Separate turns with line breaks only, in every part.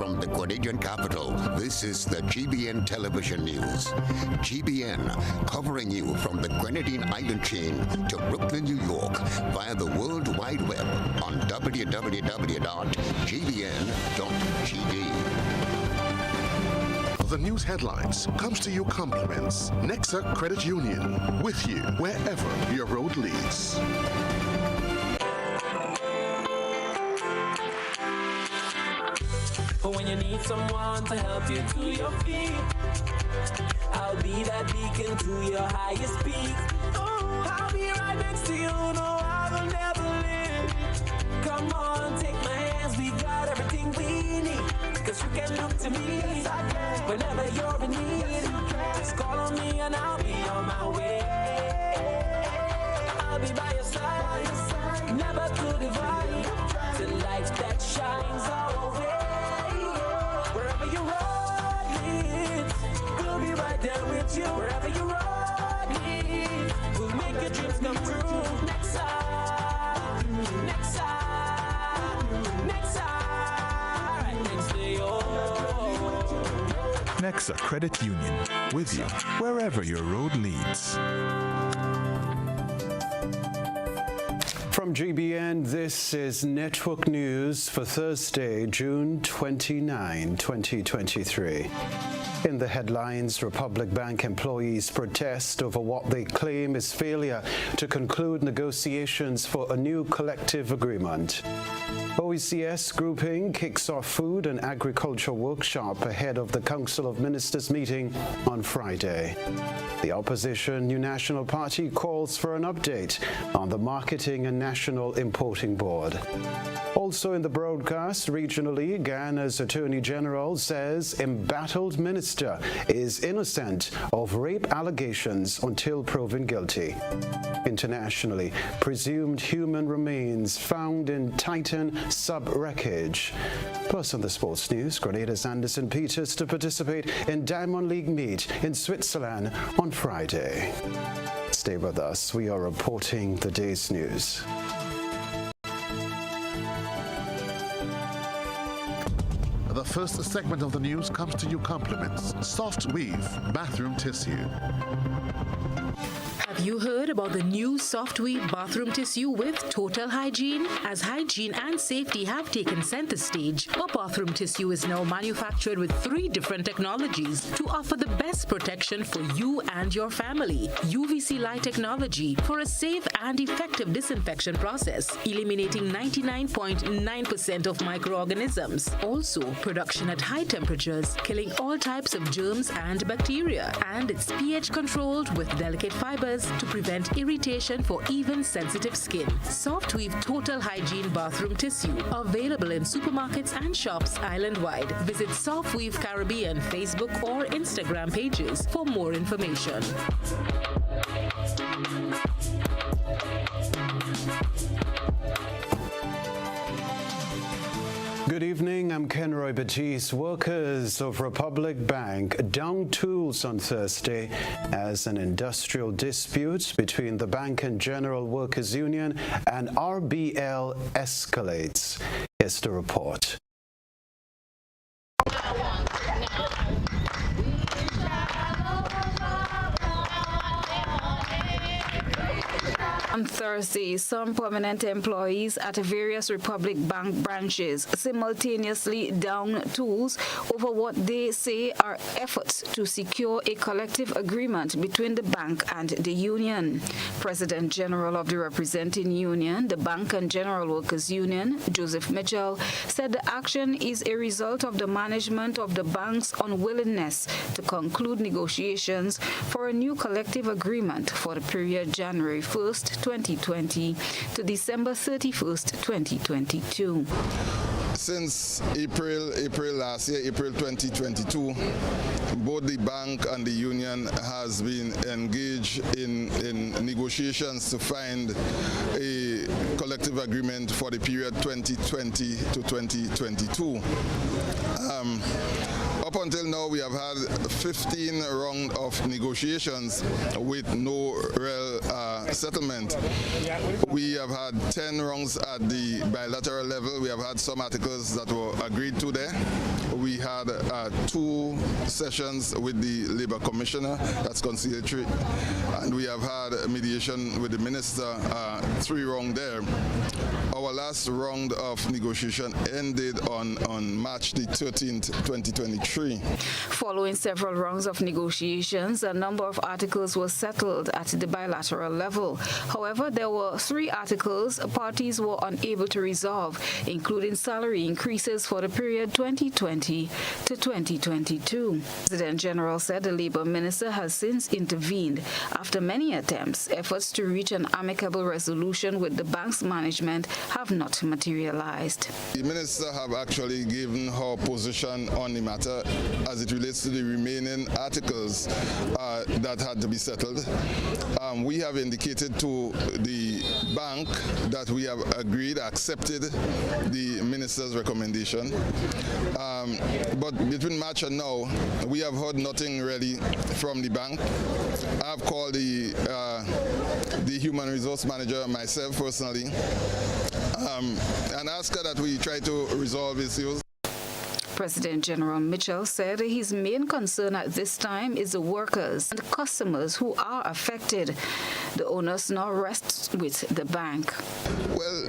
from the Grenadian capital, this is the GBN television news. GBN, covering you from the Grenadine Island chain to Brooklyn, New York, via the World Wide Web on www.gbn.gd.
The news headlines comes to you compliments Nexa Credit Union, with you wherever your road leads.
But when you need someone to help you to your feet, I'll be that beacon to your highest peak. Oh, I'll be right next to you, no, I will never leave. Come on, take my hands, we got everything we need. Cause you can look to me whenever you're in need. Just call on me and I'll be on my way. I'll be by your side, never to divide. The light that shines our way. Wherever your road leads, we'll be right there with you. Wherever your road leads, we'll make your dreams come true. Nexa, Nexa, Nexa, right next to you.
Nexa Credit Union, with you wherever your road leads.
From GBN, this is Network News for Thursday, June 29, 2023. In the headlines, Republic Bank employees protest over what they claim is failure to conclude negotiations for a new collective agreement. OECS grouping kicks off food and agriculture workshop ahead of the Council of Ministers meeting on Friday. The opposition New National Party calls for an update on the Marketing and National Importing Board. Also in the broadcast, regionally, Ghana's Attorney General says embattled minister is innocent of rape allegations until proven guilty. Internationally, presumed human remains found in Titan sub-wreckage. Plus on the sports news, Grenada's Anderson Peters to participate in Diamond League meet in Switzerland on Friday. Stay with us. We are reporting the day's news.
The first segment of the news comes to you compliments Soft Weave Bathroom Tissue.
Have you heard about the new Soft Weave bathroom tissue with total hygiene? As hygiene and safety have taken center stage, our bathroom tissue is now manufactured with 3 different technologies to offer the best protection for you and your family. UVC light technology for a safe and effective disinfection process, eliminating 99.9% of microorganisms. Also, production at high temperatures, killing all types of germs and bacteria. And it's pH controlled with delicate fibers to prevent irritation for even sensitive skin. Soft Weave Total Hygiene Bathroom Tissue, available in supermarkets and shops island-wide. Visit Soft Weave Caribbean Facebook or Instagram pages for more information.
Good evening, I'm Kenroy. Baptiste. Workers of Republic Bank downed tools on Thursday as an industrial dispute between the Bank and General Workers Union and RBL escalates. Here's the report.
On Thursday, some prominent employees at various Republic Bank branches simultaneously downed tools over what they say are efforts to secure a collective agreement between the bank and the union. President General of the representing union, the Bank and General Workers Union, Joseph Mitchell, said the action is a result of the management of the bank's unwillingness to conclude negotiations for a new collective agreement for the period January 1st, 2020 to December 31st, 2022.
Since April last year, April 2022, both the bank and the union has been engaged in negotiations to find a collective agreement for the period 2020 to 2022. Up Up until now, we have had 15 rounds of negotiations with no real settlement. We have had 10 rounds at the bilateral level. We have had some articles that were agreed to there. We had 2 sessions with the Labour Commissioner, that's conciliatory, and we have had mediation with the Minister, 3 rounds there. Our last round of negotiation ended on March the 13th, 2023.
Following several rounds of negotiations, a number of articles were settled at the bilateral level. However, there were 3 articles parties were unable to resolve, including salary increases for the period 2020 to 2022. President General said the Labour Minister has since intervened after many attempts. Efforts to reach an amicable resolution with the bank's management have not materialized.
The Minister have actually given her position on the matter as it relates to the remaining articles that had to be settled. We have indicated to the bank that we have accepted the Minister's recommendation. But between March and now, we have heard nothing really from the bank. I've called the human resource manager myself personally and asked her that we try to resolve issues.
President General Mitchell said his main concern at this time is the workers and customers who are affected. The onus now rests with the bank.
Well,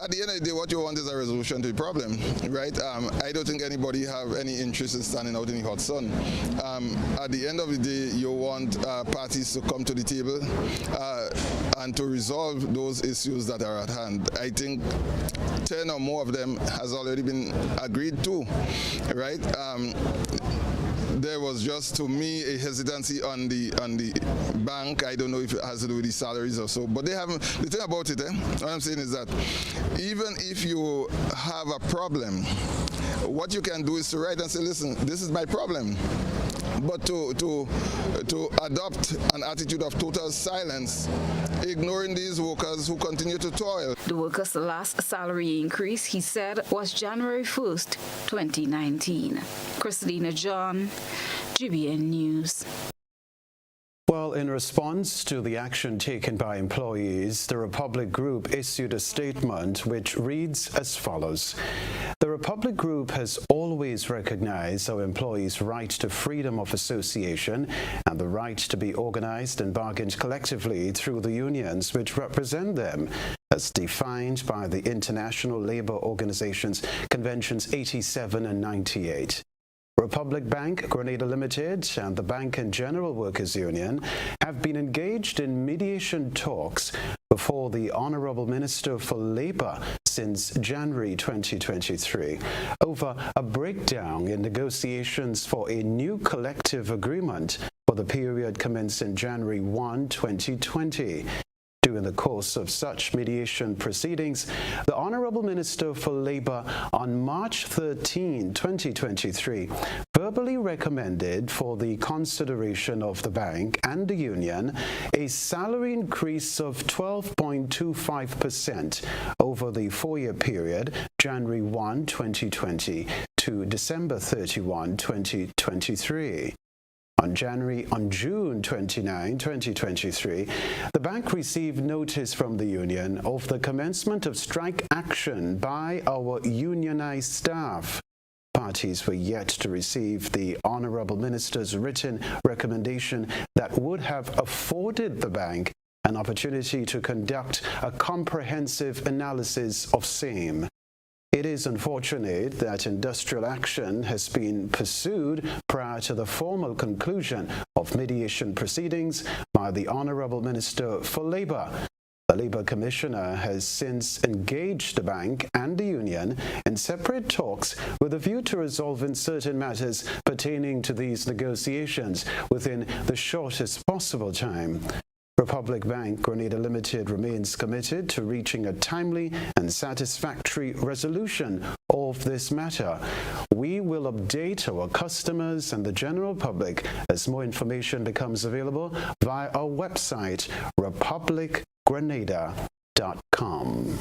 at the end of the day, what you want is a resolution to the problem, right? I don't think anybody have any interest in standing out in the hot sun. At the end of the day, you want parties to come to the table and to resolve those issues that are at hand. I think 10 or more of them has already been agreed to, right? There was just, to me, a hesitancy on the bank. I don't know if it has to do with the salaries or so, but they haven't. The thing about it, what I'm saying is that even if you have a problem, what you can do is to write and say, listen, this is my problem. But to adopt an attitude of total silence, ignoring these workers who continue to toil.
The workers' last salary increase, he said, was January 1st, 2019. Christina John, GBN News.
Well, in response to the action taken by employees, the Republic Group issued a statement which reads as follows. The Republic Group has always recognized our employees' right to freedom of association and the right to be organized and bargained collectively through the unions which represent them, as defined by the International Labour Organization's Conventions 87 and 98. Republic Bank, Grenada Limited, and the Bank and General Workers Union have been engaged in mediation talks before the Honourable Minister for Labour since January 2023 over a breakdown in negotiations for a new collective agreement for the period commencing January 1, 2020. During the course of such mediation proceedings, the Honourable Minister for Labour on March 13, 2023, verbally recommended for the consideration of the bank and the union a salary increase of 12.25% over the 4-year period, January 1, 2020 to December 31, 2023. On June 29, 2023, the bank received notice from the union of the commencement of strike action by our unionized staff. Parties were yet to receive the Honourable Minister's written recommendation that would have afforded the bank an opportunity to conduct a comprehensive analysis of same. It is unfortunate that industrial action has been pursued prior to the formal conclusion of mediation proceedings by the Honourable Minister for Labour. The Labour Commissioner has since engaged the bank and the union in separate talks with a view to resolving certain matters pertaining to these negotiations within the shortest possible time. Republic Bank Grenada Limited remains committed to reaching a timely and satisfactory resolution of this matter. We will update our customers and the general public as more information becomes available via our website, republicgrenada.com.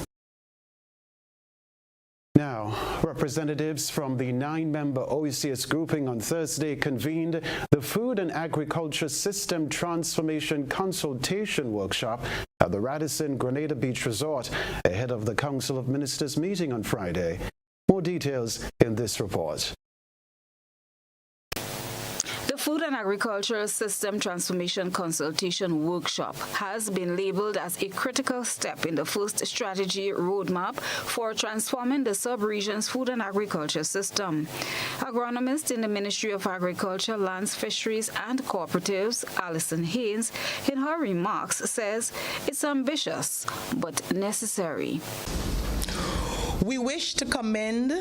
Now, representatives from the 9-member OECS grouping on Thursday convened the Food and Agriculture System Transformation Consultation Workshop at the Radisson Grenada Beach Resort ahead of the Council of Ministers meeting on Friday. More details in this report.
The Food and Agricultural System Transformation Consultation Workshop has been labeled as a critical step in the first strategy roadmap for transforming the sub-region's food and agriculture system. Agronomist in the Ministry of Agriculture, Lands, Fisheries and Cooperatives, Alison Haynes, in her remarks says it's ambitious but necessary.
We wish to commend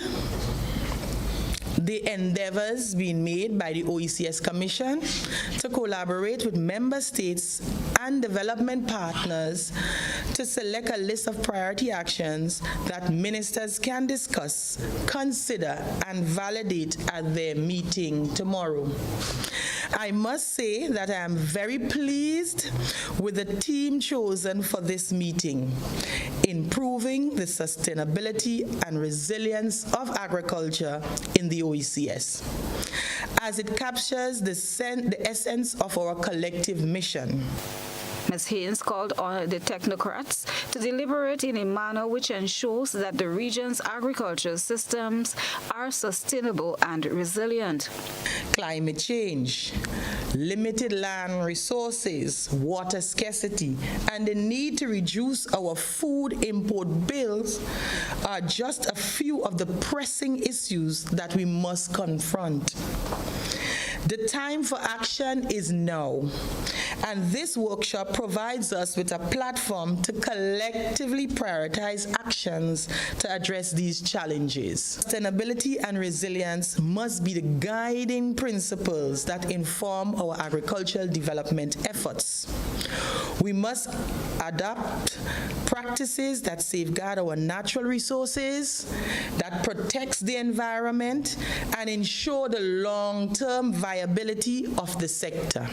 the endeavors being made by the OECS Commission to collaborate with member states and development partners to select a list of priority actions that ministers can discuss, consider, and validate at their meeting tomorrow. I must say that I am very pleased with the team chosen for this meeting, improving the sustainability and resilience of agriculture in the OECS, as it captures the essence of our collective mission.
Ms. Haynes called on the technocrats to deliberate in a manner which ensures that the region's agricultural systems are sustainable and resilient.
Climate change, limited land resources, water scarcity, and the need to reduce our food import bills are just a few of the pressing issues that we must confront. The time for action is now, and this workshop provides us with a platform to collectively prioritize actions to address these challenges. Sustainability and resilience must be the guiding principles that inform our agricultural development efforts. We must adopt practices that safeguard our natural resources, that protects the environment, and ensure the long-term viability of the sector.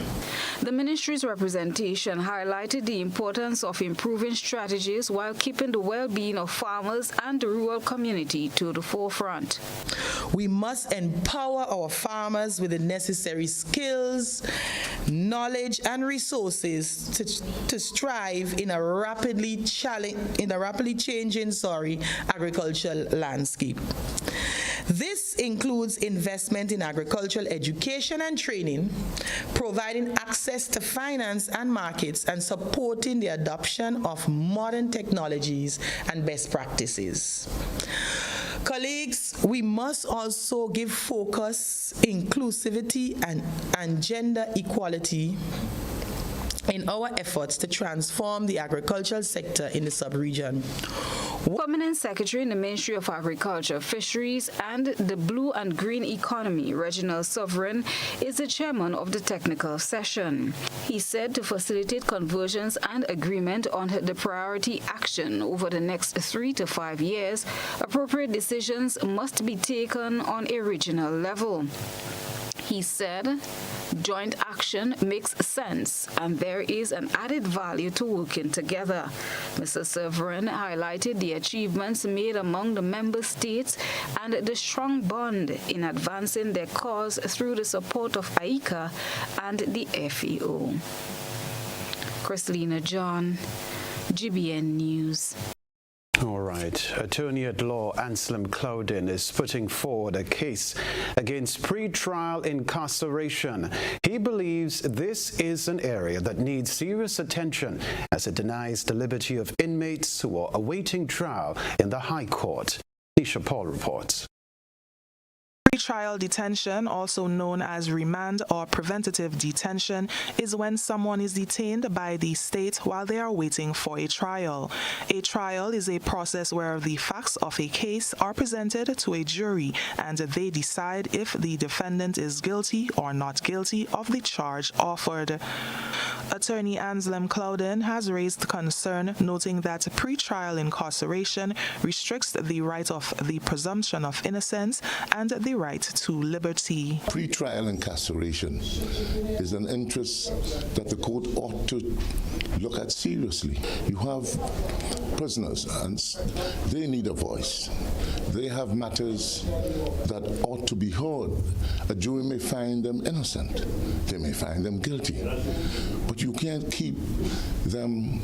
The ministry's representation highlighted the importance of improving strategies while keeping the well-being of farmers and the rural community to the forefront.
We must empower our farmers with the necessary skills, knowledge, and resources to strive in a rapidly changing agricultural landscape. This includes investment in agricultural education and training, providing access to finance and markets, and supporting the adoption of modern technologies and best practices. Colleagues, we must also give focus, inclusivity, and gender equality in our efforts to transform the agricultural sector in the sub-region.
Permanent Secretary in the Ministry of Agriculture, Fisheries and the Blue and Green Economy, Reginald Sovereign, is the chairman of the technical session. He said to facilitate convergence and agreement on the priority action over the next 3 to 5 years, appropriate decisions must be taken on a regional level. He said, joint action makes sense and there is an added value to working together. Mr. Sovereign highlighted the achievements made among the member states and the strong bond in advancing their cause through the support of AICA and the FAO. Christelina John, GBN News.
All right. Attorney at law Anselm Clouden is putting forward a case against pre-trial incarceration. He believes this is an area that needs serious attention as it denies the liberty of inmates who are awaiting trial in the High Court. Nisha Paul reports.
Pre-trial detention, also known as remand or preventative detention, is when someone is detained by the state while they are waiting for a trial. A trial is a process where the facts of a case are presented to a jury and they decide if the defendant is guilty or not guilty of the charge offered. Attorney Anselm Clouden has raised concern, noting that pre-trial incarceration restricts the right of the presumption of innocence and the right to liberty.
Pre-trial incarceration is an interest that the court ought to look at seriously. You have prisoners and they need a voice. They have matters that ought to be heard. A jury may find them innocent. They may find them guilty. But you can't keep them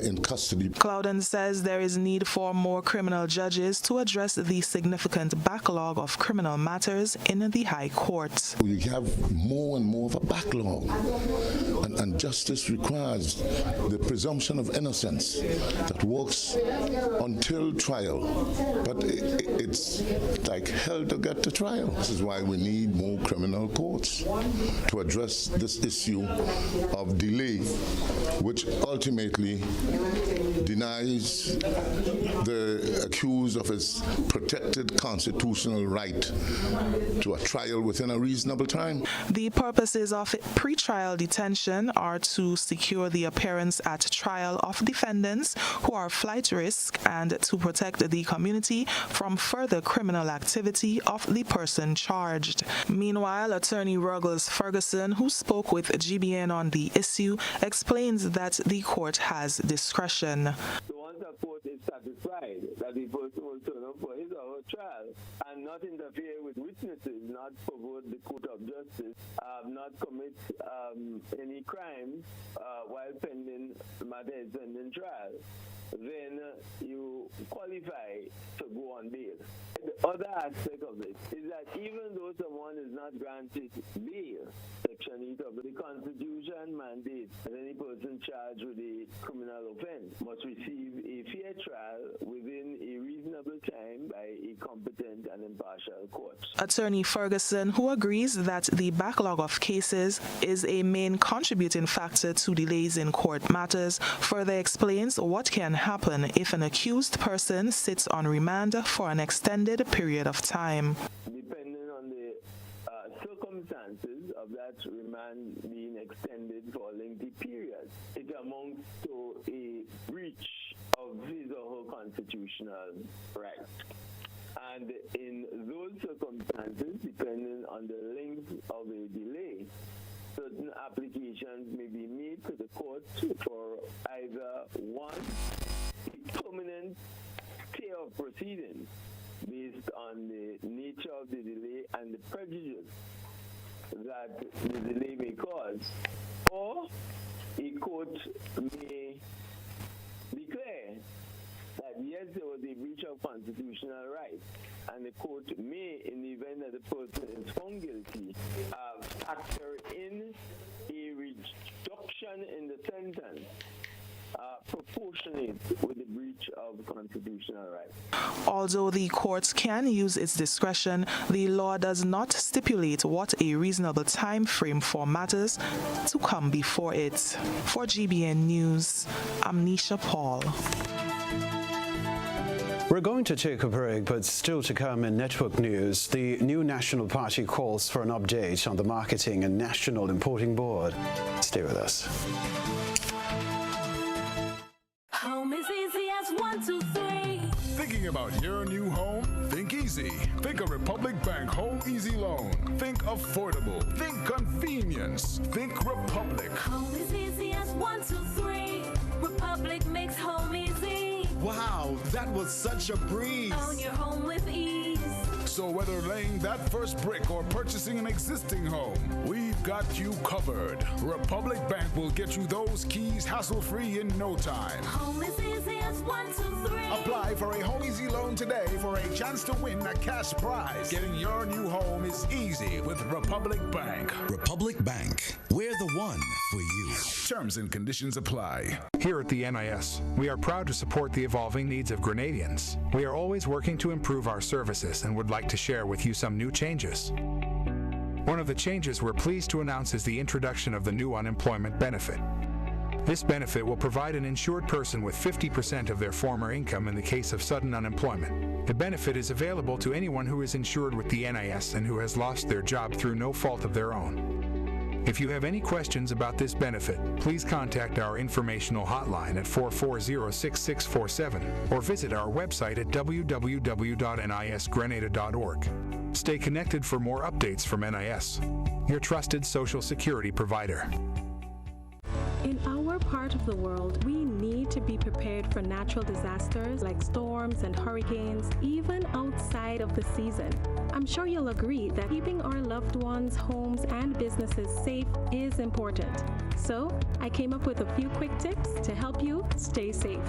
in custody.
Clouden says there is need for more criminal judges to address the significant backlog of criminal matters in the High Court.
We have more and more of a backlog, and justice requires the presumption of innocence that works until trial. But it's like hell to get to trial. This is why we need more criminal courts to address this issue of delay, which ultimately denies the accused of his protected constitutional right to a trial within a reasonable time.
The purposes of pre-trial detention are to secure the appearance at trial of defendants who are flight risk and to protect the community from further criminal activity of the person charged. Meanwhile, Attorney Ruggles Ferguson, who spoke with GBN on the issue, explains that the court has discretion.
So once a court is satisfied that the person will turn up for his or her trial and not interfere with witnesses, not pervert the court of justice, not commit any crime while pending the matter is pending trial, then you qualify to go on bail. The other aspect of it is that even though someone is not granted bail, Section 8 of the Constitution mandates that any person charged with a criminal offense must receive a fair trial within a reasonable time by a competent and impartial court.
Attorney Ferguson, who agrees that the backlog of cases is a main contributing factor to delays in court matters, further explains what can happen if an accused person sits on remand for an extended period of time.
Depending on the circumstances of that remand being extended for a lengthy period, it amounts to a breach of his or her constitutional rights. And in those circumstances, depending on the length of a delay, certain applications may be made to the court for either one, a permanent stay of proceedings based on the nature of the delay and the prejudice that the delay may cause, or a court may declare that yes, there was a breach of constitutional rights, and the court may, in the event that the person is found guilty, factor in a reduction in the sentence proportionate with the breach of constitutional rights.
Although the court can use its discretion, the law does not stipulate what a reasonable time frame for matters to come before it. For GBN News, I'm Nisha Paul.
We're going to take a break, but still to come in network news, the new National Party calls for an update on the Marketing and National Importing Board. Stay with us.
Home is easy as 1, 2, 3.
Thinking about your new home? Think easy. Think a Republic Bank Home Easy Loan. Think affordable. Think convenience. Think Republic.
Home is easy as 1, 2, 3. Republic makes home easy.
Wow, that was such a breeze.
Own your home with ease.
So whether laying that first brick or purchasing an existing home, we've got you covered. Republic Bank will get you those keys hassle-free in no time.
Home is easy as 1, 2, 3.
Apply for a Home Easy Loan today for a chance to win a cash prize. Getting your new home is easy with Republic Bank.
Republic Bank, we're the one for you.
Terms and conditions apply.
Here at the NIS, we are proud to support the evolving needs of Grenadians. We are always working to improve our services and would like to share with you some new changes. One of the changes we're pleased to announce is the introduction of the new unemployment benefit. This benefit will provide an insured person with 50% of their former income in the case of sudden unemployment. The benefit is available to anyone who is insured with the NIS and who has lost their job through no fault of their own. If you have any questions about this benefit, please contact our informational hotline at 440-6647 or visit our website at www.nisgrenada.org. Stay connected for more updates from NIS, your trusted Social Security provider.
In our part of the world, we need to be prepared for natural disasters like storms and hurricanes, even outside of the season. I'm sure you'll agree that keeping our loved ones, homes, and businesses safe is important. So, I came up with a few quick tips to help you stay safe.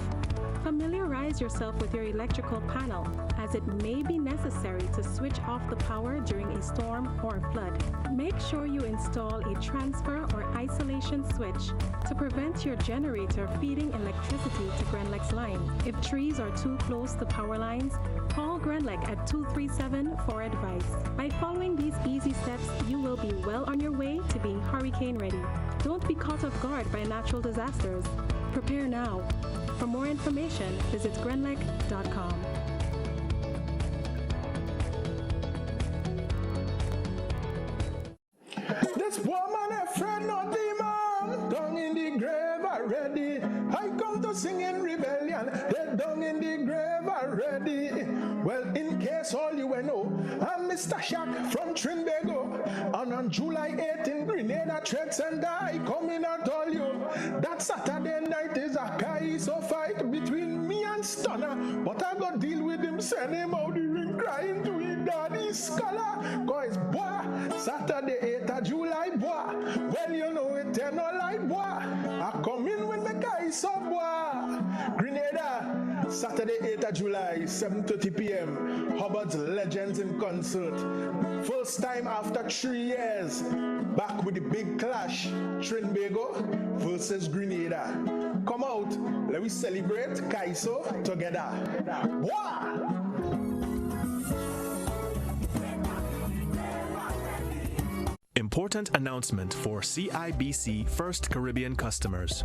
Familiarize yourself with your electrical panel, as it may be necessary to switch off the power during a storm or flood. Make sure you install a transfer or isolation switch to prevent your generator feeding electricity to Grenlec's line. If trees are too close to power lines, call Grenlec at 237 for advice. By following these easy steps, you will be well on your way to being hurricane ready. Don't be caught off guard by natural disasters. Prepare now. For more information, visit grenlec.com.
This poor man a friend not demon, down in the grave already. I come to sing in rebellion, they're down in the grave already. Well, in case all you know, I'm Mr. Shack from Trinbago, and on July 8th in Grenada Trade Center, I come in and tell you that Saturday night is a Kaiso fight between me and Stunner, but I got deal with him, send him out the ring crying to his daddy scholar, cause boy, Saturday 8th of July, boy, well you know it, no like boy, I come in with my Kaiso boy, Grenada, Saturday 8th of July, 7:30 p.m. Hubbard's Legends in Concert. First time after 3 years. Back with the big clash. Trinbago versus Grenada. Come out. Let me celebrate Kaiso together. Wow!
Important announcement for CIBC First Caribbean customers.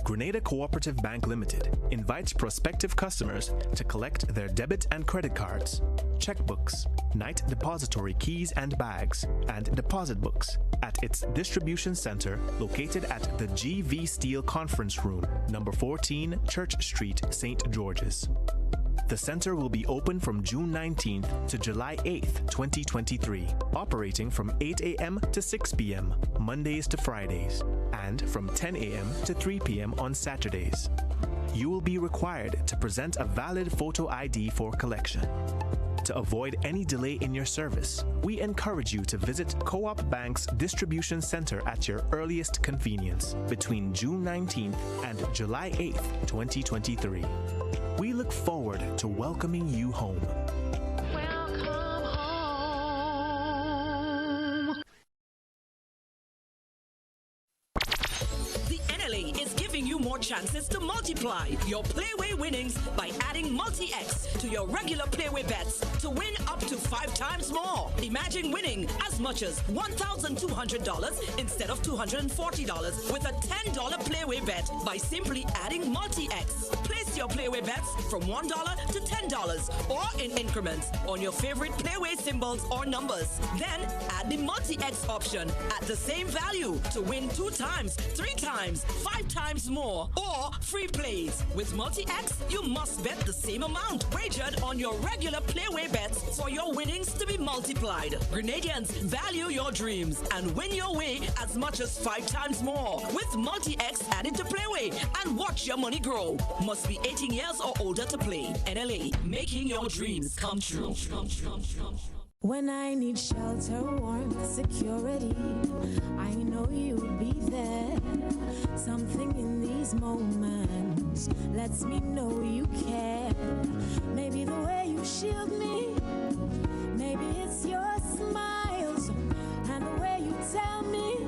Grenada Cooperative Bank Limited invites prospective customers to collect their debit and credit cards, checkbooks, night depository keys and bags, and deposit books at its distribution center located at the GV Steel Conference Room, number 14 Church Street, St. George's. The center will be open from June 19th to July 8th, 2023, operating from 8 a.m. to 6 p.m., Mondays to Fridays, and from 10 a.m. to 3 p.m. on Saturdays. You will be required to present a valid photo ID for collection. To avoid any delay in your service, we encourage you to visit Co-op Bank's distribution center at your earliest convenience between June 19th and July 8th, 2023. We look forward to welcoming you home.
Welcome home.
The NLA is giving you more chances to multiply your Playway winnings by adding Multi-X to your regular Playway bets to win up to 5 times more. Imagine winning as much as $1,200 instead of $240 with a $10 Playway bet by simply adding Multi-X. Place your Playway bets from $1 to $10 or in increments on your favorite Playway symbols or numbers. Then add the Multi-X option at the same value to win 2 times, 3 times, 5 times more, or free plays. With Multi-X, you must bet the same amount wagered on your regular Playway bets for your winnings to be multiplied. Grenadians, value your dreams and win your way as much as 5 times more with Multi-X added to Playway and watch your money grow. Must be 18 years or older to play. NLA, making your dreams come true.
When I need shelter, warmth, security, I know you'll be there. Something in these moments lets me know you care. Maybe the way you shield me, maybe it's your smiles and the way you tell me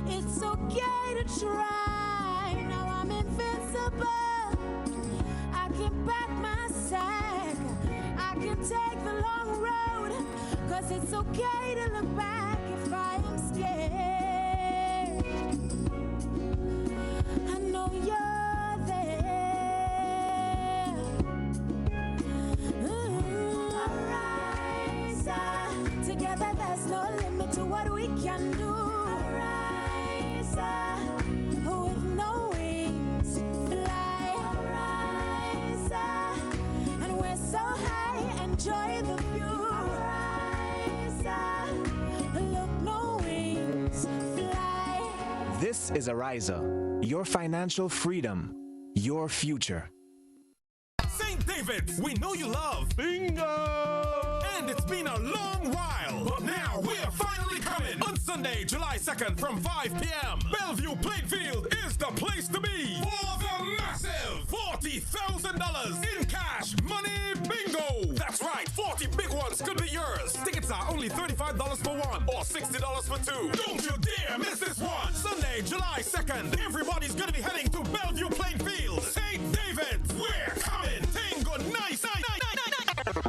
it's okay to try. Now I'm invincible. I can pack my sack. I can take the long road, 'cause it's okay to look back if I am scared. I know you're there. Arise, together there's no limit to what we can do. Arise.
This is Ariza, your financial freedom, your future.
St. David's, we know you love bingo! And it's been a long while, but now we're finally coming on Sunday, July 2nd from 5 p.m. Bellevue Plainfield is the place to be for the massive $40,000 in cash money bingo. That's right, 40 big ones could be yours. Tickets are only $35 for one or $60 for two. Don't you dare miss this one. Sunday, July 2nd, everybody's going to be heading to Bellevue Plainfield. St. David's, we're coming. Tingo nice,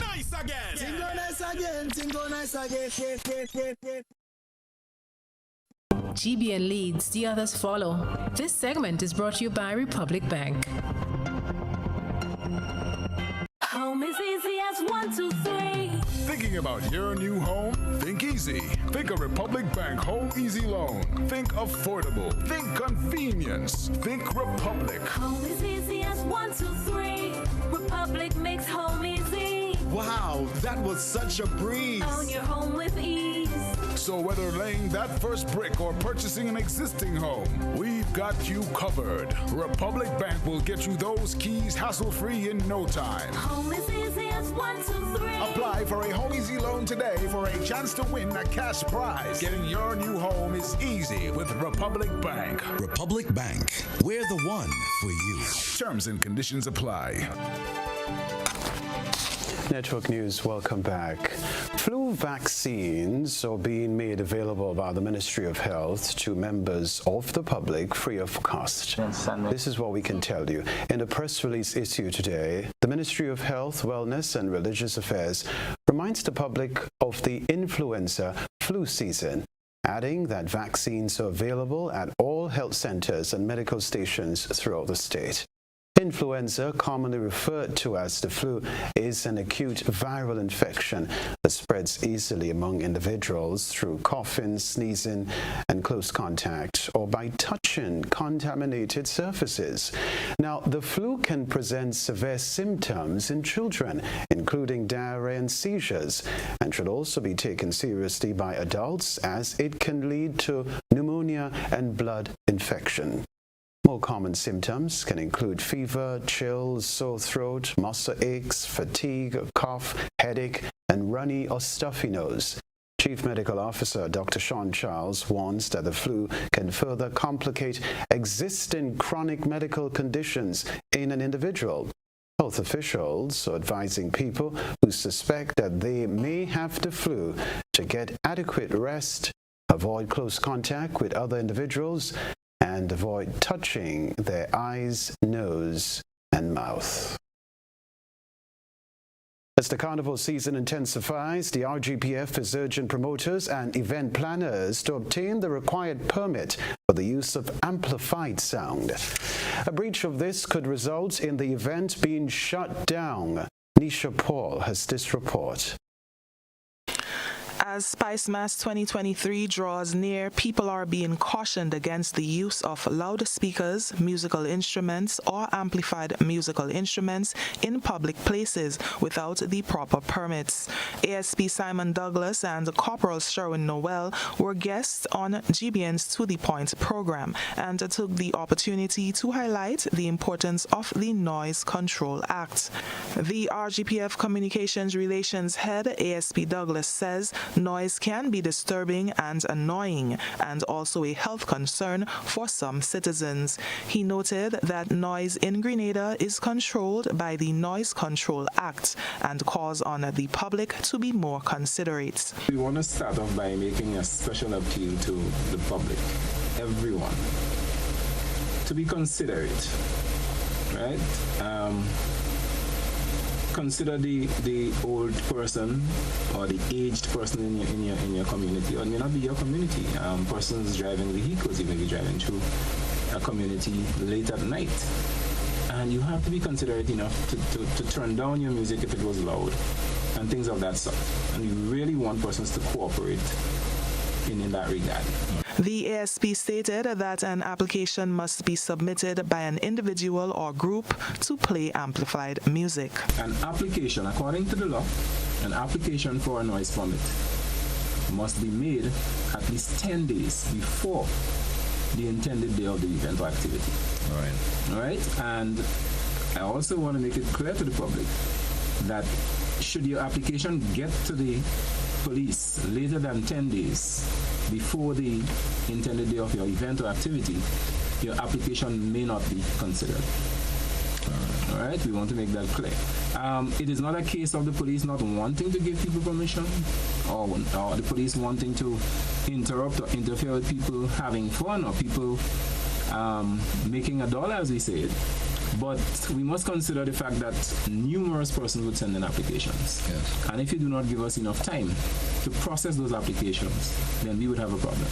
nice again.
Tingo nice again, tingo nice again.
GBN leads, the others follow. This segment is brought to you by Republic Bank.
Home is easy as 1, 2, 3.
Thinking about your new home? Think easy. Think a Republic Bank Home Easy Loan. Think affordable. Think convenience. Think Republic.
Home is easy as 1, 2, 3. Republic makes home easy.
Wow, that was such a breeze.
Own your home with ease.
So whether laying that first brick or purchasing an existing home, we've got you covered. Republic Bank will get you those keys hassle-free in no time.
Home is easy as 1, 2, 3.
Apply for a Home Easy Loan today for a chance to win a cash prize. Getting your new home is easy with Republic Bank.
Republic Bank, we're the one for you.
Terms and conditions apply.
Network News, welcome back. Flu vaccines are being made available by the Ministry of Health to members of the public free of cost. This is what we can tell you. In a press release issued today, the Ministry of Health, Wellness and Religious Affairs reminds the public of the influenza flu season, adding that vaccines are available at all health centers and medical stations throughout the state. Influenza, commonly referred to as the flu, is an acute viral infection that spreads easily among individuals through coughing, sneezing, and close contact, or by touching contaminated surfaces. Now, the flu can present severe symptoms in children, including diarrhea and seizures, and should also be taken seriously by adults as it can lead to pneumonia and blood infection. More common symptoms can include fever, chills, sore throat, muscle aches, fatigue, cough, headache, and runny or stuffy nose. Chief Medical Officer Dr. Sean Charles warns that the flu can further complicate existing chronic medical conditions in an individual. Health officials are advising people who suspect that they may have the flu to get adequate rest, avoid close contact with other individuals, and avoid touching their eyes, nose, and mouth. As the carnival season intensifies, the RGPF is urging promoters and event planners to obtain the required permit for the use of amplified sound. A breach of this could result in the event being shut down. Nisha Paul has this report.
As Spice Mass 2023 draws near, people are being cautioned against the use of loudspeakers, musical instruments, or amplified musical instruments in public places without the proper permits. ASP Simon Douglas and Corporal Sherwin Noel were guests on GBN's To The Point program and took the opportunity to highlight the importance of the Noise Control Act. The RGPF Communications Relations Head, ASP Douglas, says noise can be disturbing and annoying, and also a health concern for some citizens. He noted that noise in Grenada is controlled by the Noise Control Act and calls on the public to be more considerate.
We want to start off by making a special appeal to the public, everyone, to be considerate, right? Consider the old person or the aged person in your community, or it may not be your community. Persons driving vehicles, you may be driving through a community late at night, and you have to be considerate enough to turn down your music if it was loud and things of that sort. And you really want persons to cooperate in that regard.
The ASP stated that an application must be submitted by an individual or group to play amplified music.
An application, according to the law, an application for a noise permit must be made at least 10 days before the intended day of the event or activity. All right? And I also want to make it clear to the public that should your application get to the police later than 10 days before the intended day of your event or activity, your application may not be considered. All right, we want to make that clear. It is not a case of the police not wanting to give people permission or the police wanting to interrupt or interfere with people having fun or people making a dollar, as we say it. But we must consider the fact that numerous persons would send in applications. Yes. And if you do not give us enough time to process those applications, then we would have a problem.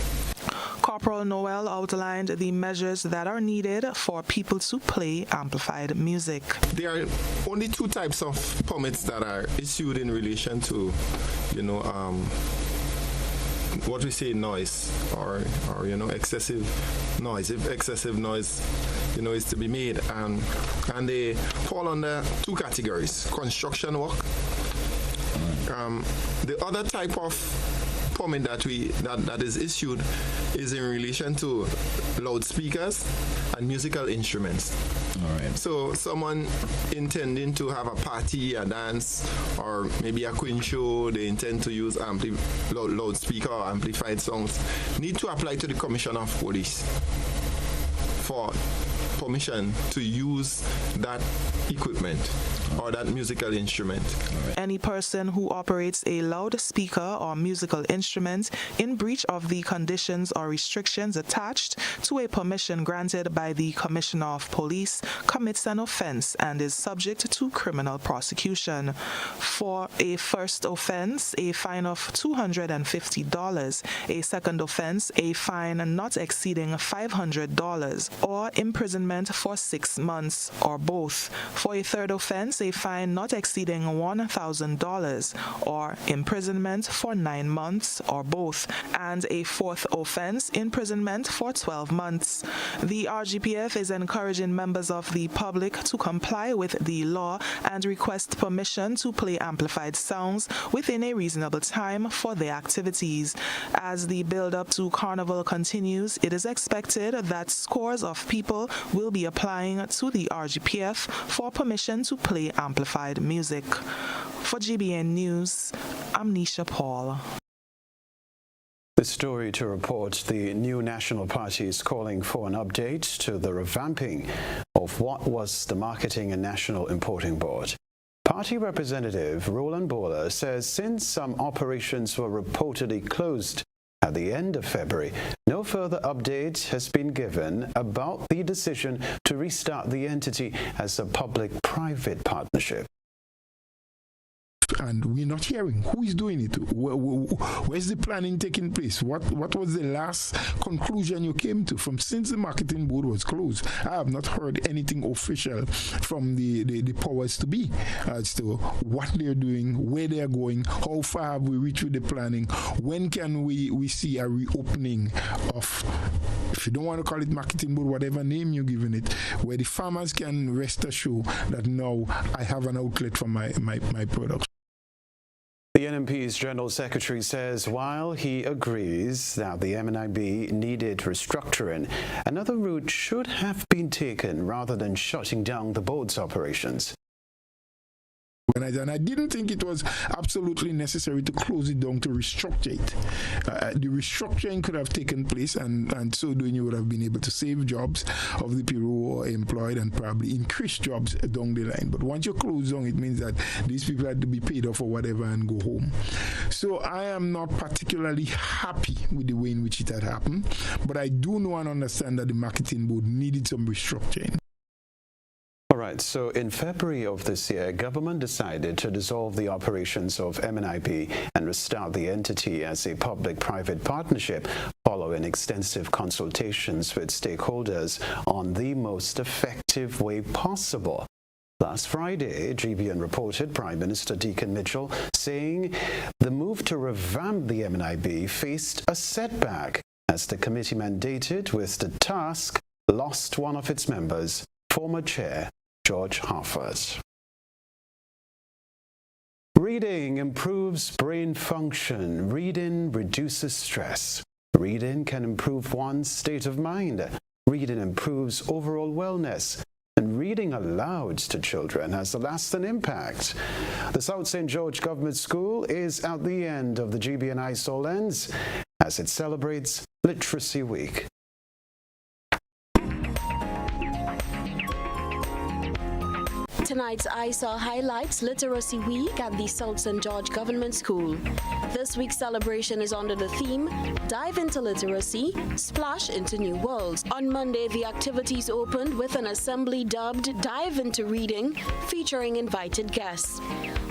Corporal Noel outlined the measures that are needed for people to play amplified music.
There are only two types of permits that are issued in relation to, what we say noise or excessive noise. If excessive noise is to be made, and they fall under two categories: construction work. The other type of permit that is issued is in relation to loudspeakers and musical instruments. All right. So someone intending to have a party, a dance, or maybe a queen show, they intend to use loudspeaker or amplified songs, need to apply to the Commissioner of Police for permission to use that equipment or that musical instrument.
Any person who operates a loudspeaker or musical instrument in breach of the conditions or restrictions attached to a permission granted by the Commissioner of Police commits an offense and is subject to criminal prosecution. For a first offense, a fine of $250, a second offense, a fine not exceeding $500, or imprisonment for 6 months, or both. For a third offense, a fine not exceeding $1,000, or imprisonment for 9 months, or both, and a fourth offense, imprisonment for 12 months. The RGPF is encouraging members of the public to comply with the law and request permission to play amplified sounds within a reasonable time for their activities. As the build-up to Carnival continues, it is expected that scores of people will be applying to the RGPF for permission to play amplified music. For GBN News, I'm Nisha Paul.
The story to report: the new National Party is calling for an update to the revamping of what was the Marketing and National Importing Board. Party representative Roland Bowler says since some operations were reportedly closed at the end of February, no further update has been given about the decision to restart the entity as a public-private partnership.
And we're not hearing who is doing it. Where's the planning taking place? What was the last conclusion you came to from since the marketing board was closed? I have not heard anything official from the powers to be as to what they're doing, where they're going, how far have we reached with the planning, when can we see a reopening of, if you don't want to call it marketing board, whatever name you're giving it, where the farmers can rest assured that now I have an outlet for my products.
The NMP's General Secretary says while he agrees that the MNIB needed restructuring, another route should have been taken rather than shutting down the board's operations.
And I didn't think it was absolutely necessary to close it down to restructure it. The restructuring could have taken place, and so doing you would have been able to save jobs of the people who are employed and probably increase jobs down the line. But once you close down, it means that these people had to be paid off or whatever and go home. So I am not particularly happy with the way in which it had happened, but I do know and understand that the marketing board needed some restructuring.
All right, so in February of this year, government decided to dissolve the operations of MNIB and restart the entity as a public-private partnership following extensive consultations with stakeholders on the most effective way possible. Last Friday, GBN reported Prime Minister Deacon Mitchell saying the move to revamp the MNIB faced a setback as the committee mandated with the task lost one of its members, former chair George Harford. Reading improves brain function. Reading reduces stress. Reading can improve one's state of mind. Reading improves overall wellness. And reading aloud to children has a lasting impact. The South St. George Government School is at the end of the GBN ISOL lens as it celebrates Literacy Week.
Tonight's ISOL highlights Literacy Week at the South St. George Government School. This week's celebration is under the theme, Dive into Literacy, Splash into New Worlds. On Monday, the activities opened with an assembly dubbed Dive into Reading, featuring invited guests.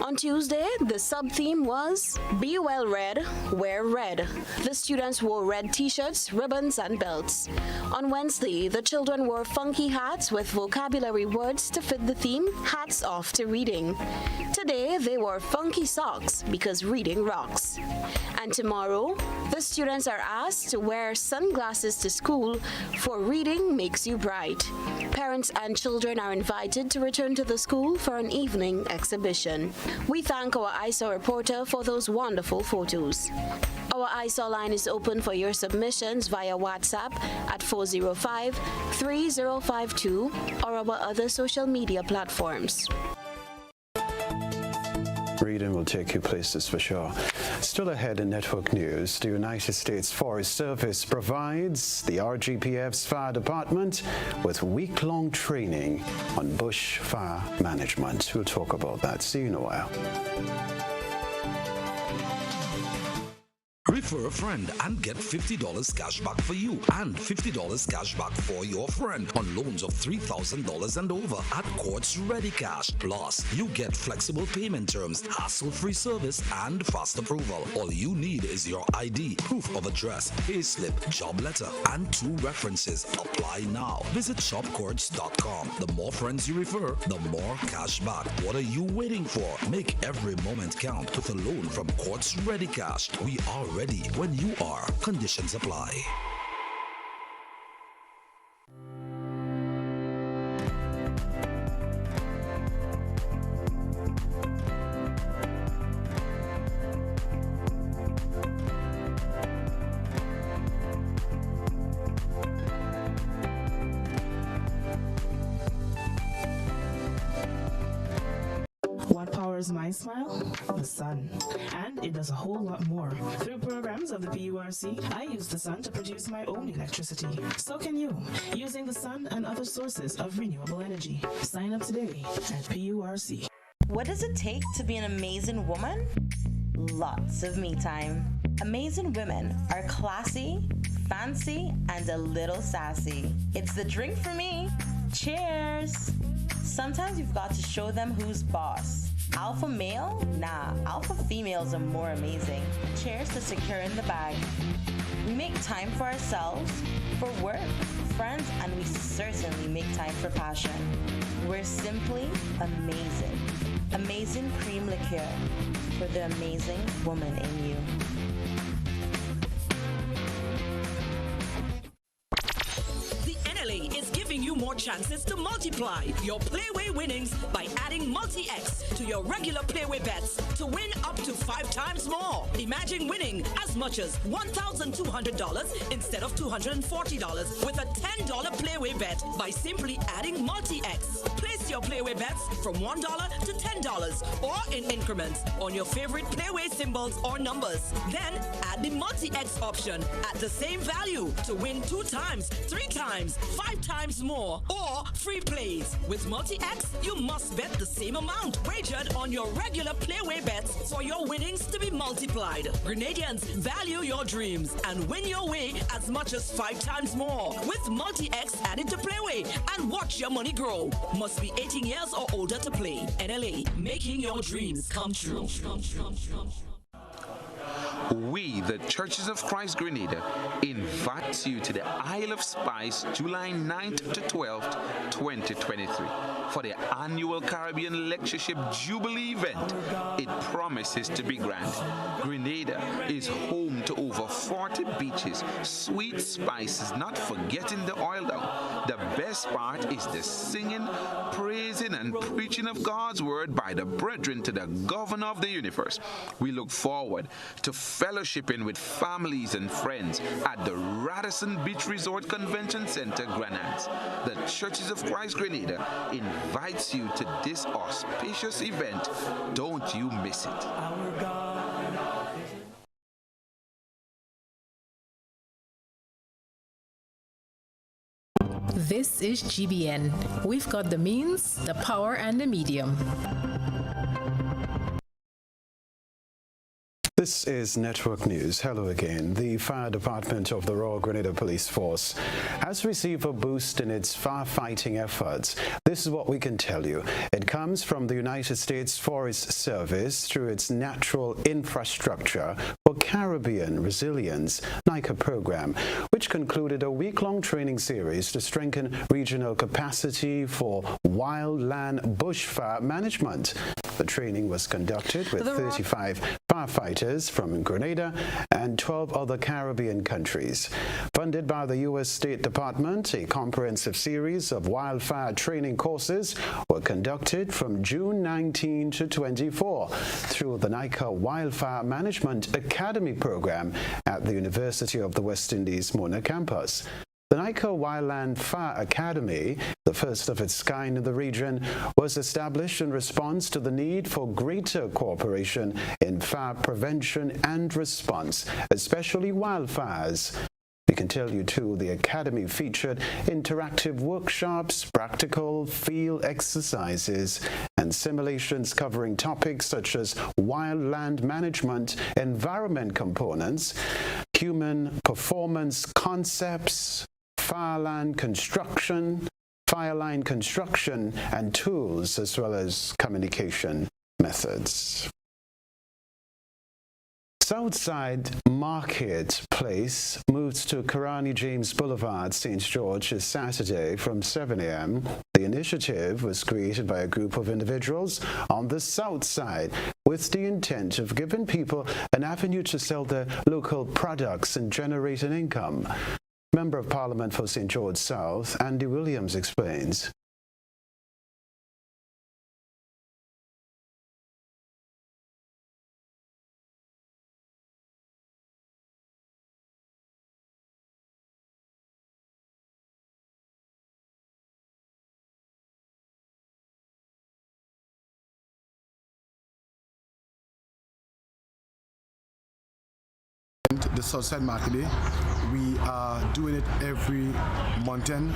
On Tuesday, the sub-theme was Be Well Read, Wear Red. The students wore red t-shirts, ribbons, and belts. On Wednesday, the children wore funky hats with vocabulary words to fit the theme, Hats Off to Reading. Today, they wore funky socks because reading rocks. And tomorrow, the students are asked to wear sunglasses to school, for reading makes you bright. Parents and children are invited to return to the school for an evening exhibition. We thank our ISOL reporter for those wonderful photos. Our ISOL line is open for your submissions via WhatsApp at 405-3052 or our other social media platforms.
Reading will take you places for sure. Still ahead in network news, the United States Forest Service provides the RGPF's fire department with week-long training on bush fire management. We'll talk about that. See you in a while.
Refer a friend and get $50 cash back for you and $50 cash back for your friend on loans of $3,000 and over at Quartz Ready Cash. Plus, you get flexible payment terms, hassle-free service, and fast approval. All you need is your ID, proof of address, payslip, job letter, and 2 references. Apply now. Visit shopquartz.com. The more friends you refer, the more cash back. What are you waiting for? Make every moment count with a loan from Quartz Ready Cash. We are ready when you are. Conditions apply.
What powers my smile? The sun. And it does a whole lot more. Through programs of the PURC, I use the sun to produce my own electricity. So can you, using the sun and other sources of renewable energy. Sign up today at PURC.
What does it take to be an amazing woman? Lots of me time. Amazing women are classy, fancy, and a little sassy. It's the drink for me. Cheers! Sometimes you've got to show them who's boss. Alpha male? Nah, alpha females are more amazing. Cheers to securing the bag. We make time for ourselves, for work, friends, and we certainly make time for passion. We're simply amazing. Amazing cream liqueur for the amazing woman in you.
Is giving you more chances to multiply your Playway winnings by adding multi-X to your regular Playway bets to win up to 5 times more. Imagine winning as much as $1,200 instead of $240 with a $10 Playway bet by simply adding multi-X. Place your Playway bets from $1 to $10 or in increments on your favorite Playway symbols or numbers. Then add the multi-X option at the same value to win 2 times, 3 times, 5 times more, or free plays. With multi-X, you must bet the same amount wagered on your regular Playway bets for your winnings to be multiplied. Grenadians, value your dreams and win your way as much as 5 times more with multi-X added to Playway and watch your money grow. Must be 18 years or older to play. NLA, making your dreams come true.
We, the Churches of Christ Grenada, invite you to the Isle of Spice, July 9th to 12th, 2023, for the annual Caribbean Lectureship Jubilee event. It promises to be grand. Grenada is home to over 40 beaches, sweet spices, not forgetting the oil down. The best part is the singing, praising, and preaching of God's word by the brethren to the Governor of the universe. We look forward to fellowshipping with families and friends at the Radisson Beach Resort Convention Center, Grenada. The Churches of Christ Grenada invites you to this auspicious event. Don't you miss it.
This is GBN. We've got the means, the power, and the medium.
This is Network News. Hello again. The Fire Department of the Royal Grenada Police Force has received a boost in its firefighting efforts. This is what we can tell you. It comes from the United States Forest Service through its Natural Infrastructure for Caribbean Resilience NICA program, which concluded a week-long training series to strengthen regional capacity for wildland bushfire management. The training was conducted with 35 firefighters from Grenada and 12 other Caribbean countries. Funded by the U.S. State Department, a comprehensive series of wildfire training courses were conducted from June 19 to 24 through the NICA Wildfire Management Academy program at the University of the West Indies Mona campus. The NICA Wildland Fire Academy, the first of its kind in the region, was established in response to the need for greater cooperation in fire prevention and response, especially wildfires. We can tell you, too, the Academy featured interactive workshops, practical field exercises, and simulations covering topics such as wildland management, environment components, human performance concepts, fireline construction, and tools, as well as communication methods. Southside Market Place moves to Karani James Boulevard, St. George, this Saturday from 7 a.m. The initiative was created by a group of individuals on the south side with the intent of giving people an avenue to sell their local products and generate an income. Member of Parliament for St. George South, Andy Williams, explains.
The Southside Market Day. We are doing it every month and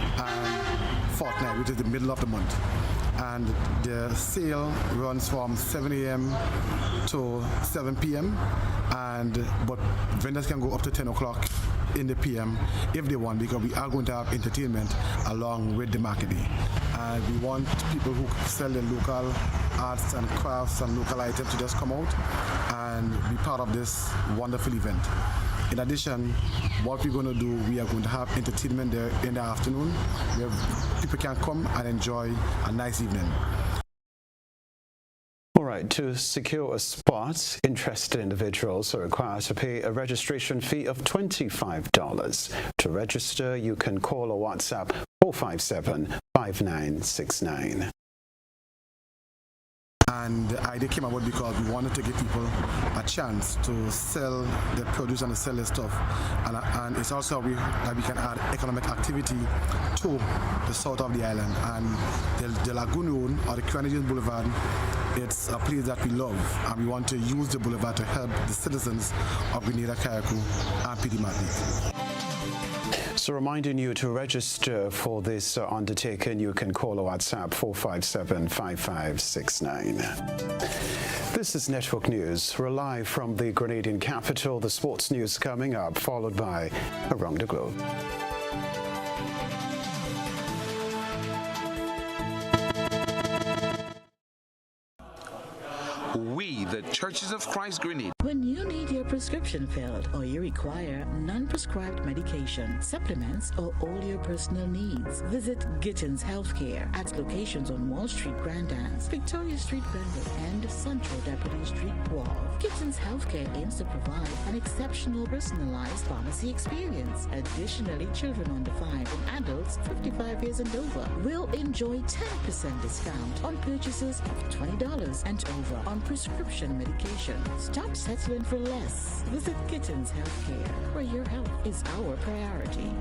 fortnight, which is the middle of the month. And the sale runs from 7 a.m. to 7 p.m. But vendors can go up to 10 o'clock in the p.m. if they want, because we are going to have entertainment along with the market day. And we want people who sell their local arts and crafts and local items to just come out and be part of this wonderful event. In addition, what we're going to do, we are going to have entertainment there in the afternoon where people can come and enjoy a nice evening.
All right, to secure a spot, interested individuals are required to pay a registration fee of $25. To register, you can call or WhatsApp 457-5969.
And the idea came about because we wanted to give people a chance to sell their produce and to sell their stuff. And it's also that we can add economic activity to the south of the island. And the Lagoon Road or the Grenadian Boulevard, it's a place that we love. And we want to use the boulevard to help the citizens of Grenada, Carriacou, and PD Martinique.
So reminding you to register for this undertaking, you can call or WhatsApp 457-5569. This is Network News. We're live from the Grenadian capital. The sports news coming up, followed by Around the Globe.
We, the Churches of Christ Grenada.
When you need your prescription filled or you require non-prescribed medication, supplements, or all your personal needs, visit Gittins Healthcare at locations on Wall Street, Grandans, Victoria Street, Brentwood, and Central Deputy Street, Wall. Gittins Healthcare aims to provide an exceptional personalized pharmacy experience. Additionally, children under 5 and adults 55 years and over will enjoy 10% discount on purchases of $20 and over on prescription medication. Stop settling for less. Visit Gittins Healthcare, where your health is our priority.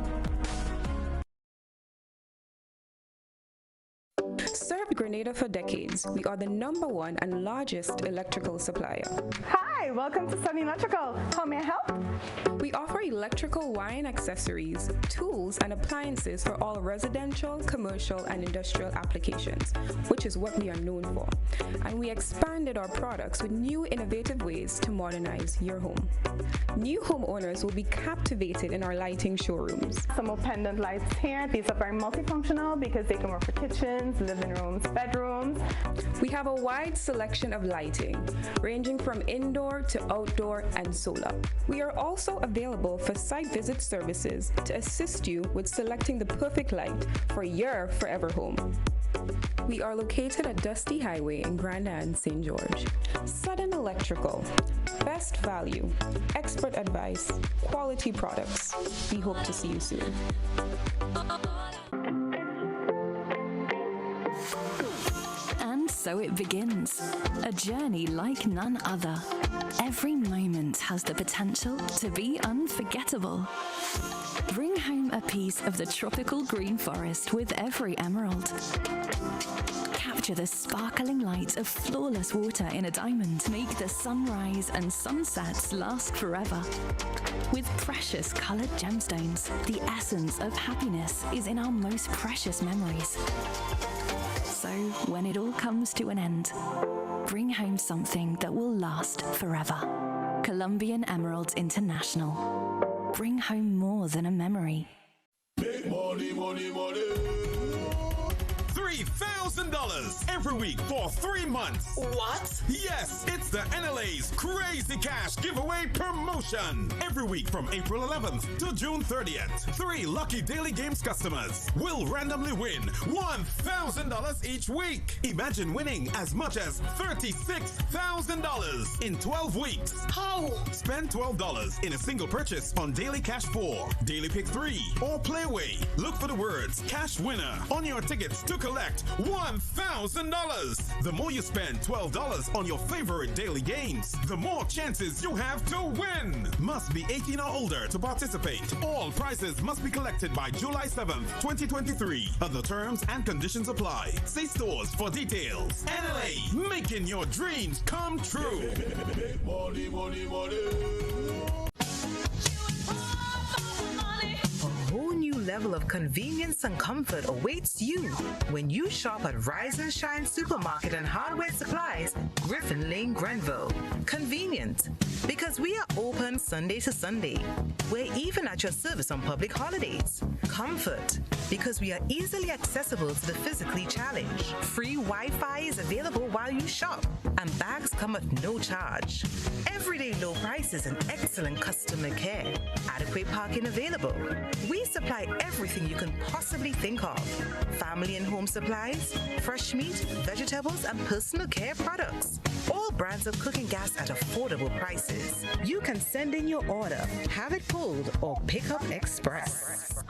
Served Grenada for decades. We are the #1 and largest electrical supplier.
Hi, welcome to Sunny Electrical. How may I help?
We offer electrical wire accessories, tools, and appliances for all residential, commercial, and industrial applications, which is what we are known for. And we expanded our products with new innovative ways to modernize your home. New homeowners will be captivated in our lighting showrooms.
Some more pendant lights here. These are very multifunctional because they can work for kitchens, living rooms, bedrooms.
We have a wide selection of lighting, ranging from indoor to outdoor and solar. We are also available for site visit services to assist you with selecting the perfect light for your forever home. We are located at Dusty Highway in Grand Anne, St. George. Sudden Electrical. Best value, expert advice, quality products. We hope to see you soon.
And so it begins. A journey like none other. Every moment has the potential to be unforgettable. Bring home a piece of the tropical green forest with every emerald. Capture the sparkling light of flawless water in a diamond. Make the sunrise and sunsets last forever. With precious colored gemstones, the essence of happiness is in our most precious memories. So, when it all comes to an end, bring home something that will last forever. Colombian Emeralds International. Bring home more than a memory.
Big money, money, money. $3,000 every week for 3 months.
What?
Yes, it's the NLA's Crazy Cash Giveaway Promotion. Every week from April 11th to June 30th, 3 lucky Daily Games customers will randomly win $1,000 each week. Imagine winning as much as $36,000 in 12 weeks.
How?
Spend $12 in a single purchase on Daily Cash 4, Daily Pick 3, or Playway. Look for the words Cash Winner on your tickets to collect $1,000. The more you spend $12 on your favorite daily games, the more chances you have to win. Must be 18 or older to participate. All prizes must be collected by July 7th, 2023. Other terms and conditions apply. See stores for details. NLA, making your dreams come true. Money, money, money.
A whole new level of convenience and comfort awaits you when you shop at Rise and Shine Supermarket and Hardware Supplies, Griffin Lane, Grenville. Convenient, because we are open Sunday to Sunday. We're even at your service on public holidays. Comfort, because we are easily accessible to the physically challenged. Free Wi-Fi is available while you shop, and bags come at no charge. Everyday low prices and excellent customer care. Adequate parking available. We supply everything you can possibly think of. Family and home supplies, fresh meat, vegetables, and personal care products. All brands of cooking gas at affordable prices. You can send in your order, have it pulled, or pick up express.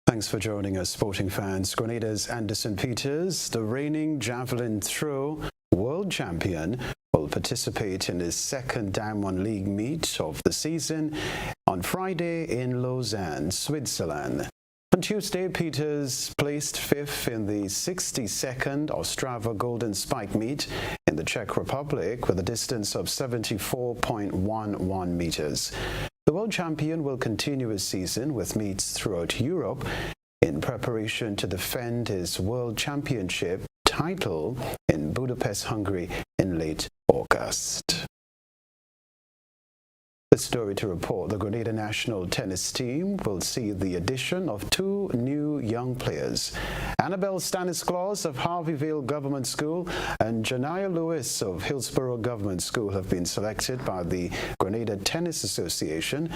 Thanks for joining us, sporting fans. Grenada's Anderson Peters, the reigning javelin throw world champion, will participate in his second Diamond League meet of the season on Friday in Lausanne, Switzerland. On Tuesday, Peters placed 5th in the 62nd Ostrava Golden Spike meet in the Czech Republic with a distance of 74.11 meters. The world champion will continue his season with meets throughout Europe in preparation to defend his world championship title in Budapest, Hungary in late August. The story to report the Grenada national tennis team will see the addition of 2 new young players. Annabelle Stanislaus of Harveyville Government School and Janaya Lewis of Hillsborough Government School have been selected by the Grenada Tennis Association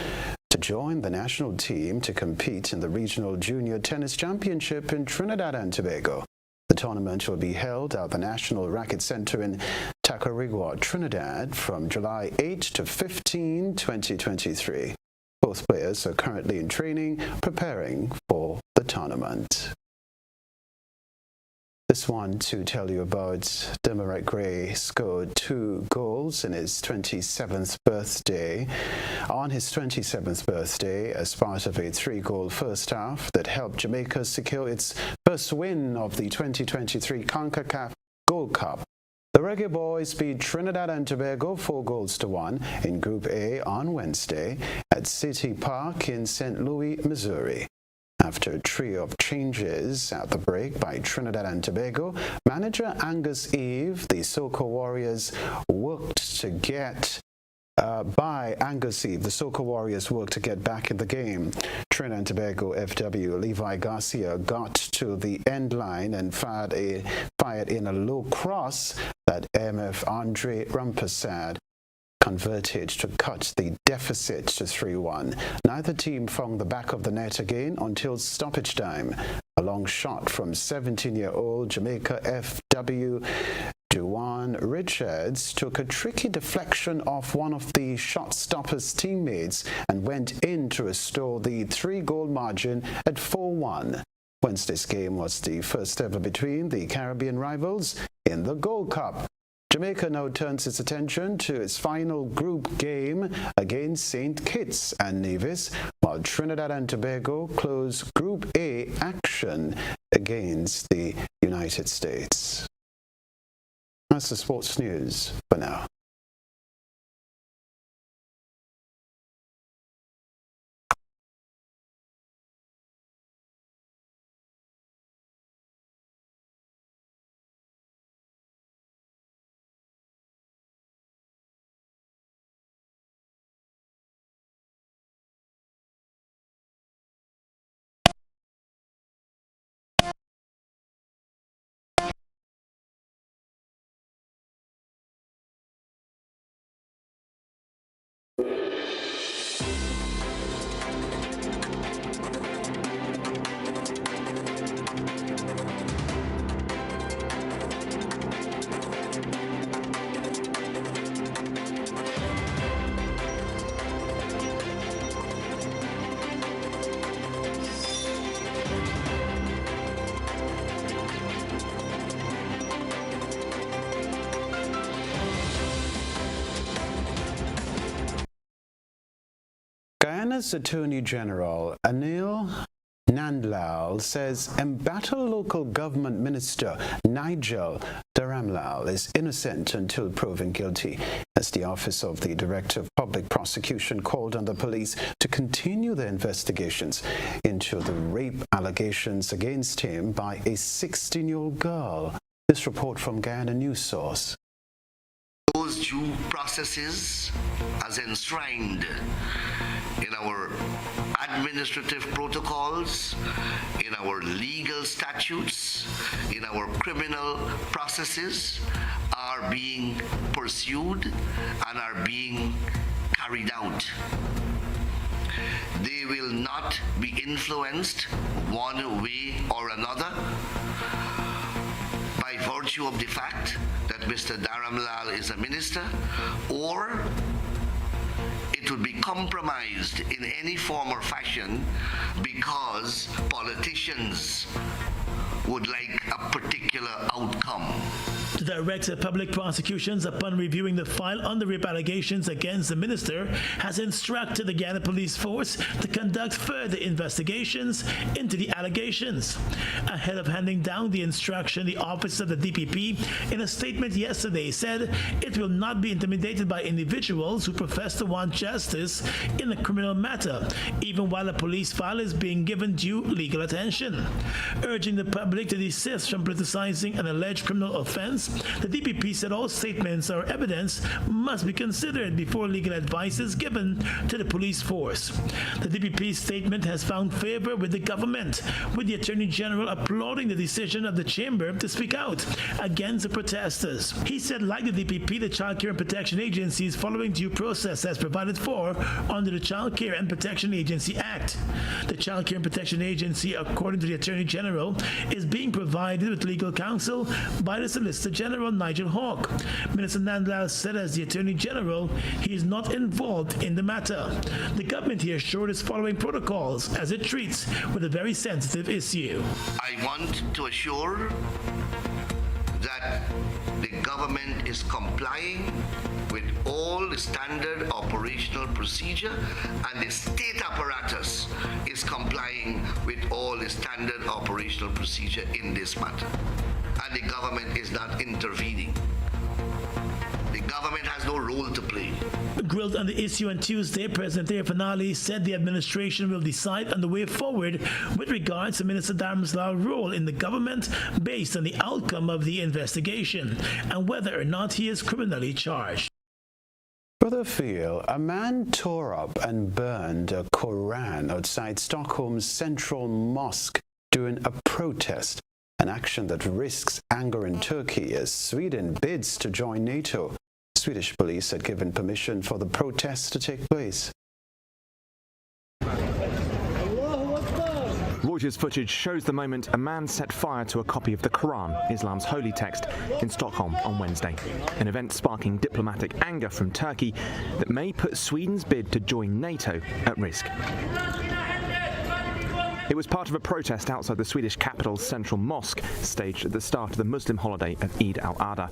to join the national team to compete in the Regional Junior Tennis Championship in Trinidad and Tobago. The tournament will be held at the National Racket Center in Tacarigua, Trinidad from July 8 to 15, 2023. Both players are currently in training, preparing for the tournament. This one to tell you about Demarec Gray scored 2 goals in his 27th birthday. On his 27th birthday, as part of a 3-goal first half that helped Jamaica secure its first win of the 2023 CONCACAF Gold Cup. The Reggae Boys beat Trinidad and Tobago 4-1 in Group A on Wednesday at City Park in St. Louis, Missouri. After a trio of changes at the break by Trinidad and Tobago, manager Angus Eve, the Soca Warriors worked to get back in the game. Trinidad and Tobago FW Levi Garcia got to the end line and fired in a low cross that MF Andre Rampasad converted to cut the deficit to 3-1. Neither team found the back of the net again until stoppage time. A long shot from 17-year-old Jamaica FW Juwan Richards took a tricky deflection off one of the shot stopper's teammates and went in to restore the 3-goal margin at 4-1. Wednesday's game was the first ever between the Caribbean rivals in the Gold Cup. Jamaica now turns its attention to its final group game against St. Kitts and Nevis, while Trinidad and Tobago close Group A action against the United States. That's the sports news for now. Guyana's Attorney General Anil Nandlal says embattled local government minister Nigel Dharamlal is innocent until proven guilty, as the Office of the Director of Public Prosecution called on the police to continue their investigations into the rape allegations against him by a 16-year-old girl. This report from Guyana News Source.
Those due processes as enshrined in our administrative protocols, in our legal statutes, in our criminal processes are being pursued and are being carried out. They will not be influenced one way or another by virtue of the fact that Mr. Dharamlal is a minister, or it would be compromised in any form or fashion because politicians would like a particular outcome.
The Director of Public Prosecutions, upon reviewing the file on the rape allegations against the minister, has instructed the Guyana Police Force to conduct further investigations into the allegations. Ahead of handing down the instruction, the Office of the DPP, in a statement yesterday, said it will not be intimidated by individuals who profess to want justice in a criminal matter, even while a police file is being given due legal attention. Urging the public to desist from politicizing an alleged criminal offense, The DPP said all statements or evidence must be considered before legal advice is given to the police force. The DPP statement has found favor with the government, with the Attorney General applauding the decision of the chamber to speak out against the protesters. He said, like the DPP, the Child Care and Protection Agency is following due process as provided for under the Child Care and Protection Agency Act. The Child Care and Protection Agency, according to the Attorney General, is being provided with legal counsel by the Solicitor General Nigel Hawke. Minister Nandlal said as the Attorney General, he is not involved in the matter. The government here assured is following protocols as it treats with a very sensitive issue.
I want to assure that the government is complying with all the standard operational procedure, and the state apparatus is complying with all the standard operational procedure in this matter. And the government is not intervening. The government has no role to play.
Grilled on the issue on Tuesday, President Finale said the administration will decide on the way forward with regards to Minister Dharam's role in the government based on the outcome of the investigation and whether or not he is criminally charged.
Rutherfield, a man tore up and burned a Quran outside Stockholm's Central Mosque during a protest, an action that risks anger in Turkey as Sweden bids to join NATO. Swedish police had given permission for the protests to take place.
Reuters footage shows the moment a man set fire to a copy of the Quran, Islam's holy text, in Stockholm on Wednesday, an event sparking diplomatic anger from Turkey that may put Sweden's bid to join NATO at risk. It was part of a protest outside the Swedish capital's Central Mosque, staged at the start of the Muslim holiday of Eid al-Adha.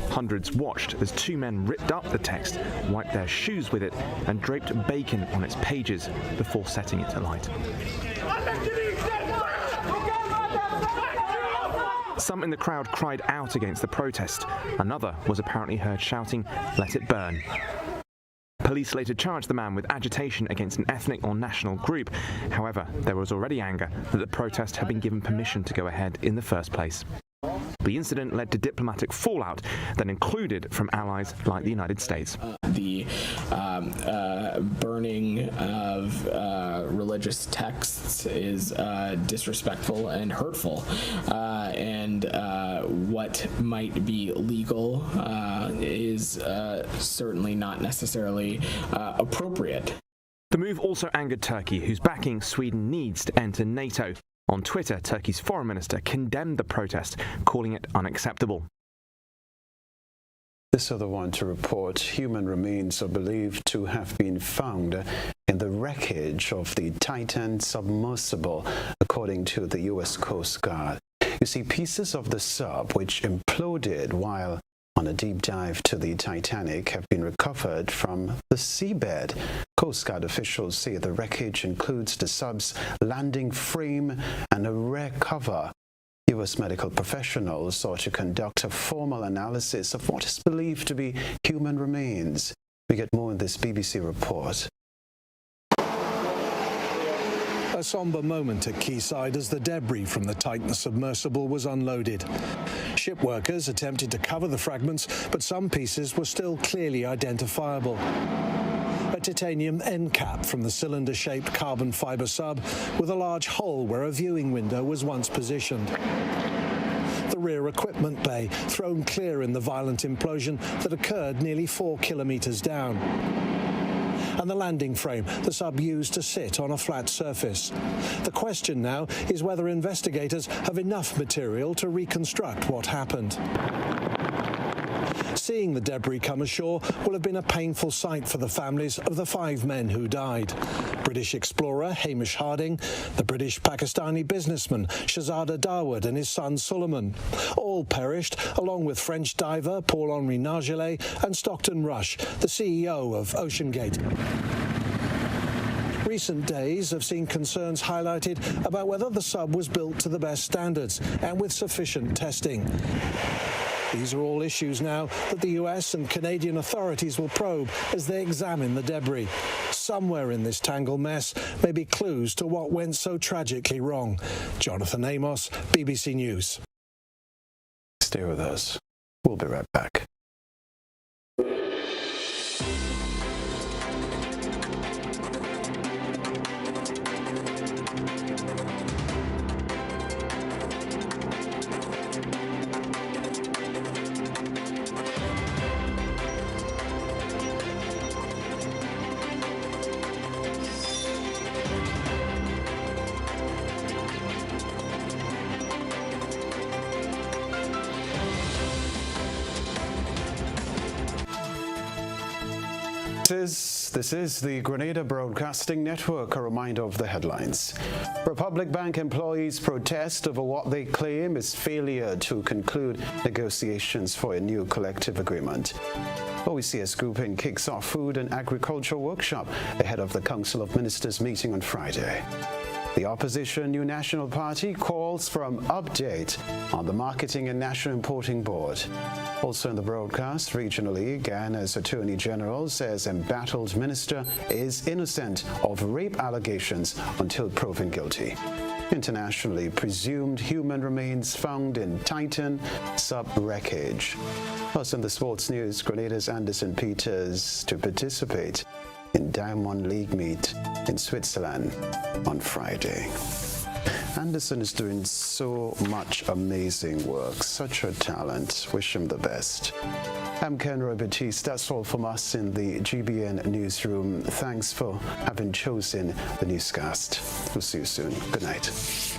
Hundreds watched as two men ripped up the text, wiped their shoes with it, and draped bacon on its pages before setting it alight. Some in the crowd cried out against the protest. Another was apparently heard shouting, "Let it burn." Police later charged the man with agitation against an ethnic or national group. However, there was already anger that the protest had been given permission to go ahead in the first place. The incident led to diplomatic fallout that included from allies like the United States.
The burning of religious texts is disrespectful and hurtful, and what might be legal is certainly not necessarily appropriate.
The move also angered Turkey, whose backing Sweden needs to enter NATO. On Twitter, Turkey's foreign minister condemned the protest, calling it unacceptable.
This other one to report, human remains are believed to have been found in the wreckage of the Titan submersible, according to the U.S. Coast Guard. You see, pieces of the sub, which imploded while on a deep dive to the Titanic, have been recovered from the seabed. Coast Guard officials say the wreckage includes the sub's landing frame and a rear cover. U.S. medical professionals sought to conduct a formal analysis of what is believed to be human remains. We get more in this BBC report.
A somber moment at Quayside as the debris from the Titan submersible was unloaded. Ship workers attempted to cover the fragments, but some pieces were still clearly identifiable. A titanium end cap from the cylinder-shaped carbon fibre sub with a large hole where a viewing window was once positioned. The rear equipment bay thrown clear in the violent implosion that occurred nearly 4 kilometres down. And the landing frame the sub used to sit on a flat surface. The question now is whether investigators have enough material to reconstruct what happened. Seeing the debris come ashore will have been a painful sight for the families of the 5 men who died. British explorer Hamish Harding, the British-Pakistani businessman Shahzada Dawood and his son Suleiman. All perished, along with French diver Paul-Henri Nargeolet and Stockton Rush, the CEO of OceanGate. Recent days have seen concerns highlighted about whether the sub was built to the best standards and with sufficient testing. These are all issues now that the US and Canadian authorities will probe as they examine the debris. Somewhere in this tangled mess may be clues to what went so tragically wrong. Jonathan Amos, BBC News.
Stay with us. We'll be right back. This is the Grenada Broadcasting Network. A reminder of the headlines. Republic Bank employees protest over what they claim is failure to conclude negotiations for a new collective agreement. OECS grouping kicks off food and agriculture workshop ahead of the Council of Ministers meeting on Friday. The opposition New National Party calls for an update on the Marketing and National Importing Board. Also in the broadcast, regionally, Guyana's Attorney General says embattled minister is innocent of rape allegations until proven guilty. Internationally, presumed human remains found in Titan sub-wreckage. Plus in the sports news, Grenada's Anderson Peters to participate in Diamond League meet in Switzerland on Friday. Anderson is doing so much amazing work, such a talent. Wish him the best. I'm Kenroy, Baptiste. That's all from us in the GBN newsroom. Thanks for having chosen the newscast. We'll see you soon. Good night.